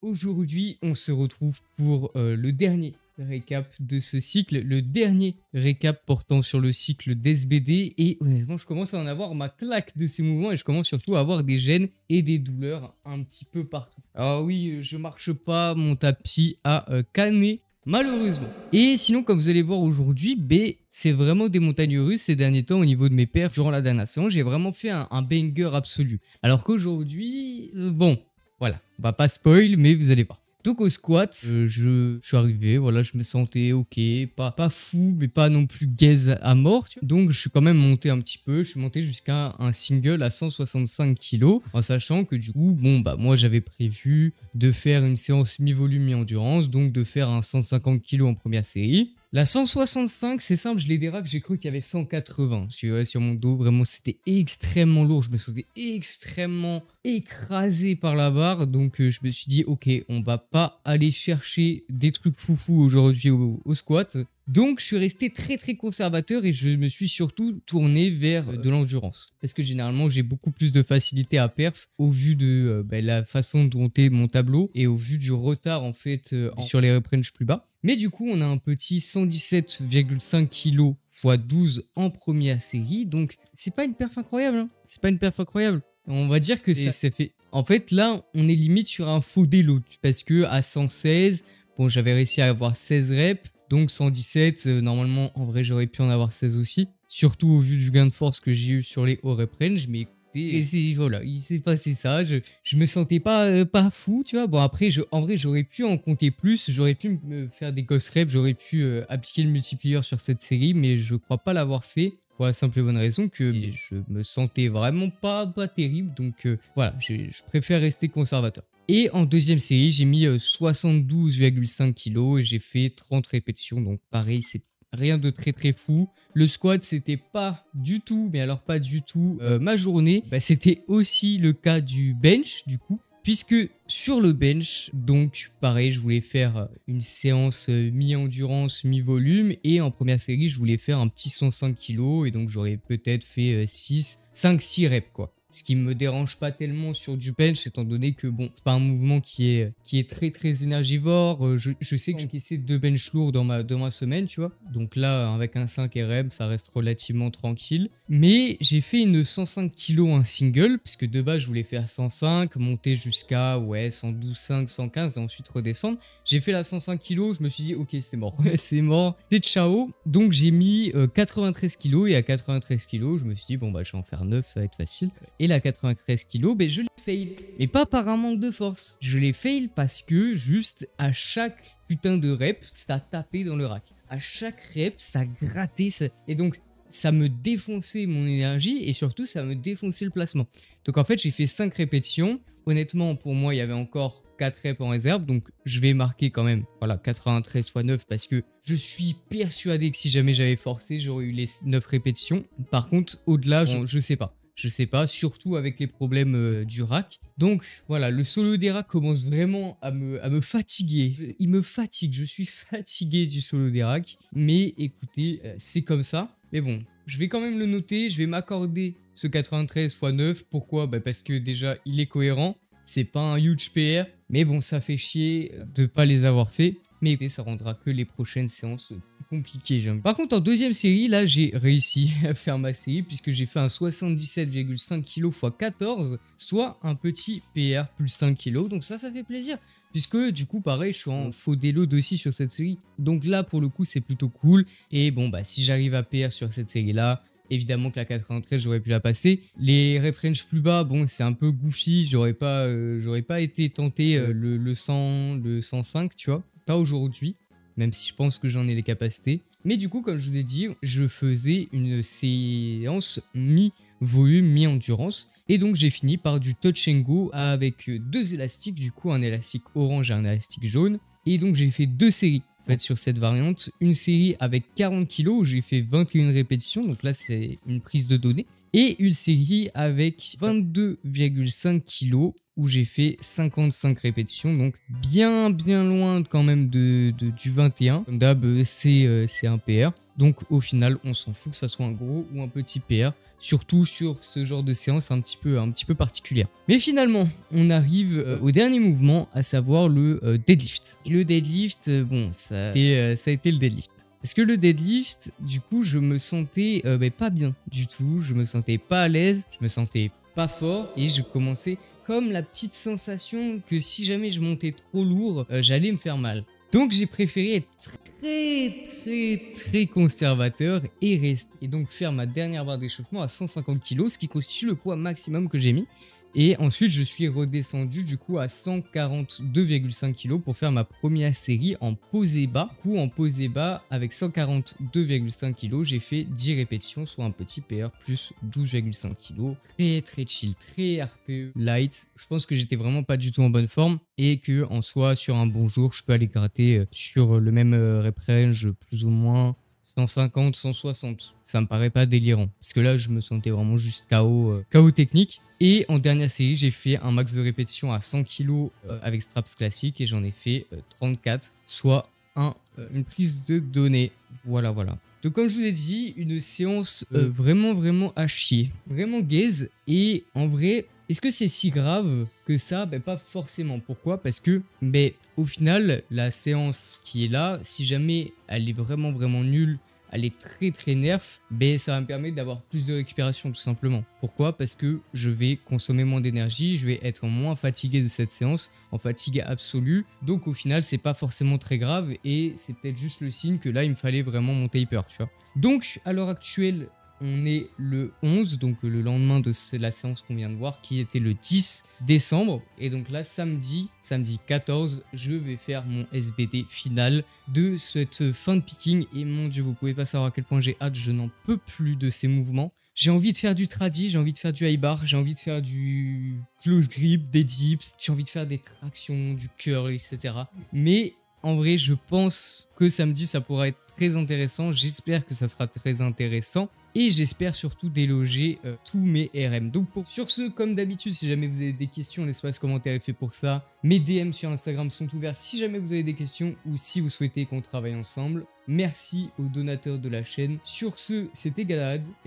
Aujourd'hui, on se retrouve pour le dernier récap de ce cycle, le dernier récap portant sur le cycle d'SBD. Et honnêtement, je commence à en avoir ma claque de ces mouvements et je commence surtout à avoir des gênes et des douleurs un petit peu partout. Alors oui, je marche pas, mon tapis a cané, malheureusement. Et sinon, comme vous allez voir aujourd'hui, c'est vraiment des montagnes russes ces derniers temps au niveau de mes perfs. Durant la dernière séance, j'ai vraiment fait un banger absolu. Alors qu'aujourd'hui, bon... Voilà, on va pas spoil, mais vous allez voir. Donc au squat, je suis arrivé, voilà, je me sentais ok, pas fou, mais pas non plus gaze à mort. Tu vois. Donc je suis quand même monté un petit peu, je suis monté jusqu'à un single à 165 kg, en sachant que du coup, bon bah moi j'avais prévu de faire une séance mi-volume mi-endurance, donc de faire un 150 kg en première série. La 165, c'est simple, je l'ai déraqué, j'ai cru qu'il y avait 180 sur mon dos. Vraiment, c'était extrêmement lourd. Je me sentais extrêmement écrasé par la barre. Donc, je me suis dit, ok, on va pas aller chercher des trucs foufou aujourd'hui au squat. Donc, je suis resté très très conservateur et je me suis surtout tourné vers de l'endurance. Parce que généralement, j'ai beaucoup plus de facilité à perf au vu de la façon dont est mon tableau et au vu du retard en fait sur les rep range plus bas. Mais du coup, on a un petit 117,5 kg x 12 en première série. Donc, c'est pas une perf incroyable. Hein. C'est pas une perf incroyable. On va dire que ça fait... En fait, là, on est limite sur un faux déload. Parce que à 116, bon, j'avais réussi à avoir 16 reps. Donc 117, normalement, en vrai, j'aurais pu en avoir 16 aussi. Surtout au vu du gain de force que j'ai eu sur les hauts rep range. Mais écoutez, voilà, il s'est passé ça. Je me sentais pas fou, tu vois. Bon, après, en vrai, j'aurais pu en compter plus. J'aurais pu me faire des ghost reps. J'aurais pu appliquer le multiplier sur cette série. Mais je crois pas l'avoir fait. Pour la simple et bonne raison que je me sentais vraiment pas terrible. Donc voilà, je préfère rester conservateur. Et en deuxième série, j'ai mis 72,5 kg et j'ai fait 30 répétitions. Donc pareil, c'est rien de très très fou. Le squat, c'était pas du tout, mais alors pas du tout ma journée. C'était aussi le cas du bench du coup. Puisque sur le bench, donc pareil, je voulais faire une séance mi-endurance, mi-volume. Et en première série, je voulais faire un petit 105 kg. Et donc j'aurais peut-être fait 5-6 reps quoi. Ce qui me dérange pas tellement sur du bench, étant donné que bon, c'est pas un mouvement qui est très très énergivore. Je sais que j'encaissais 2 bench lourds dans ma semaine, tu vois. Donc là, avec un 5 RM, ça reste relativement tranquille. Mais j'ai fait une 105 kg en single, puisque de base, je voulais faire 105, monter jusqu'à 112,5, 115 et ensuite redescendre. J'ai fait la 105 kg, je me suis dit, ok, c'est mort, c'est mort, c'est ciao. Donc j'ai mis 93 kg et à 93 kg, je me suis dit, bon bah je vais en faire 9, ça va être facile. Et la 93 kg, je l'ai fail. Mais pas par un manque de force. Je l'ai fail parce que juste à chaque putain de rep, ça tapait dans le rack. À chaque rep, ça grattait. Et donc, ça me défonçait mon énergie et surtout, ça me défonçait le placement. Donc en fait, j'ai fait 5 répétitions. Honnêtement, pour moi, il y avait encore 4 reps en réserve. Donc, je vais marquer quand même 93 x 9 parce que je suis persuadé que si jamais j'avais forcé, j'aurais eu les 9 répétitions. Par contre, au-delà, je sais pas. Je sais pas, surtout avec les problèmes du rack. Donc voilà, le solo des racks commence vraiment à me fatiguer. Il me fatigue, je suis fatigué du solo des racks. Mais écoutez, c'est comme ça. Mais bon, je vais quand même le noter, je vais m'accorder ce 93 x 9. Pourquoi? Parce que déjà, il est cohérent. C'est pas un huge PR. Mais bon, ça fait chier de pas les avoir fait. Mais ça rendra que les prochaines séances compliquées. Par contre, en deuxième série, là, j'ai réussi à faire ma série puisque j'ai fait un 77,5 kg x 14, soit un petit PR plus 5 kg. Donc ça fait plaisir. Puisque du coup, pareil, je suis en faux déload aussi sur cette série. Donc là, pour le coup, c'est plutôt cool. Et bon, si j'arrive à PR sur cette série-là, évidemment que la 93, j'aurais pu la passer. Les rep range plus bas, bon, c'est un peu goofy. J'aurais pas été tenté le 100, le 105, tu vois. Pas aujourd'hui, même si je pense que j'en ai les capacités. Mais du coup, comme je vous ai dit, je faisais une séance mi-volume, mi-endurance. Et donc, j'ai fini par du touch and go avec 2 élastiques. Du coup, un élastique orange et un élastique jaune. Et donc, j'ai fait 2 séries. En fait, sur cette variante, une série avec 40 kg où j'ai fait 21 répétitions, donc là c'est une prise de données, et une série avec 22,5 kg où j'ai fait 55 répétitions, donc bien loin quand même du 21. Comme d'hab, c'est un PR, donc au final on s'en fout que ça soit un gros ou un petit PR. surtout sur ce genre de séance un petit peu particulière. Mais finalement, on arrive au dernier mouvement, à savoir le deadlift. Et le deadlift, bon, ça a été le deadlift. Parce que le deadlift, du coup, je me sentais pas bien du tout, je me sentais pas à l'aise, je me sentais pas fort et je commençais comme la petite sensation que si jamais je montais trop lourd, j'allais me faire mal. Donc j'ai préféré être très conservateur et donc faire ma dernière barre d'échauffement à 150 kg, ce qui constitue le poids maximum que j'ai mis. Et ensuite, je suis redescendu du coup à 142,5 kg pour faire ma première série en posé bas. Du coup, en posé bas, avec 142,5 kg, j'ai fait 10 répétitions, soit un petit PR plus 12,5 kg. Très chill, très RPE light. Je pense que j'étais vraiment pas du tout en bonne forme et que en soi, sur un bon jour, je peux aller gratter sur le même rep range plus ou moins 150, 160. Ça me paraît pas délirant. Parce que là, je me sentais vraiment juste KO technique. Et en dernière série, j'ai fait un max de répétition à 100 kg avec straps classique et j'en ai fait 34, soit une prise de données. Voilà. Donc comme je vous ai dit, une séance vraiment à chier. Vraiment gaze. Et en vrai, est-ce que c'est si grave que ça? Pas forcément. Pourquoi? Parce que au final, la séance qui est là, si jamais elle est vraiment nulle, elle est très nerf, ça va me permettre d'avoir plus de récupération tout simplement. Pourquoi? Parce que je vais consommer moins d'énergie, je vais être moins fatigué de cette séance, en fatigue absolue. Donc au final, c'est pas forcément très grave et c'est peut-être juste le signe que là, il me fallait vraiment mon taper, tu vois. Donc à l'heure actuelle, on est le 11, donc le lendemain de la séance qu'on vient de voir, qui était le 10 décembre. Et donc là, samedi 14, je vais faire mon SBD final de cette fin de picking. Et mon Dieu, vous pouvez pas savoir à quel point j'ai hâte, je n'en peux plus de ces mouvements. J'ai envie de faire du tradi, j'ai envie de faire du high bar, j'ai envie de faire du close grip, des dips, j'ai envie de faire des tractions, du curl, etc. Mais en vrai, je pense que samedi, ça pourra être très intéressant. J'espère que ça sera très intéressant. Et j'espère surtout déloger tous mes RM. Donc sur ce, comme d'habitude, si jamais vous avez des questions, l'espace commentaire est fait pour ça. Mes DM sur Instagram sont ouverts si jamais vous avez des questions ou si vous souhaitez qu'on travaille ensemble. Merci aux donateurs de la chaîne. Sur ce, c'était Galahad.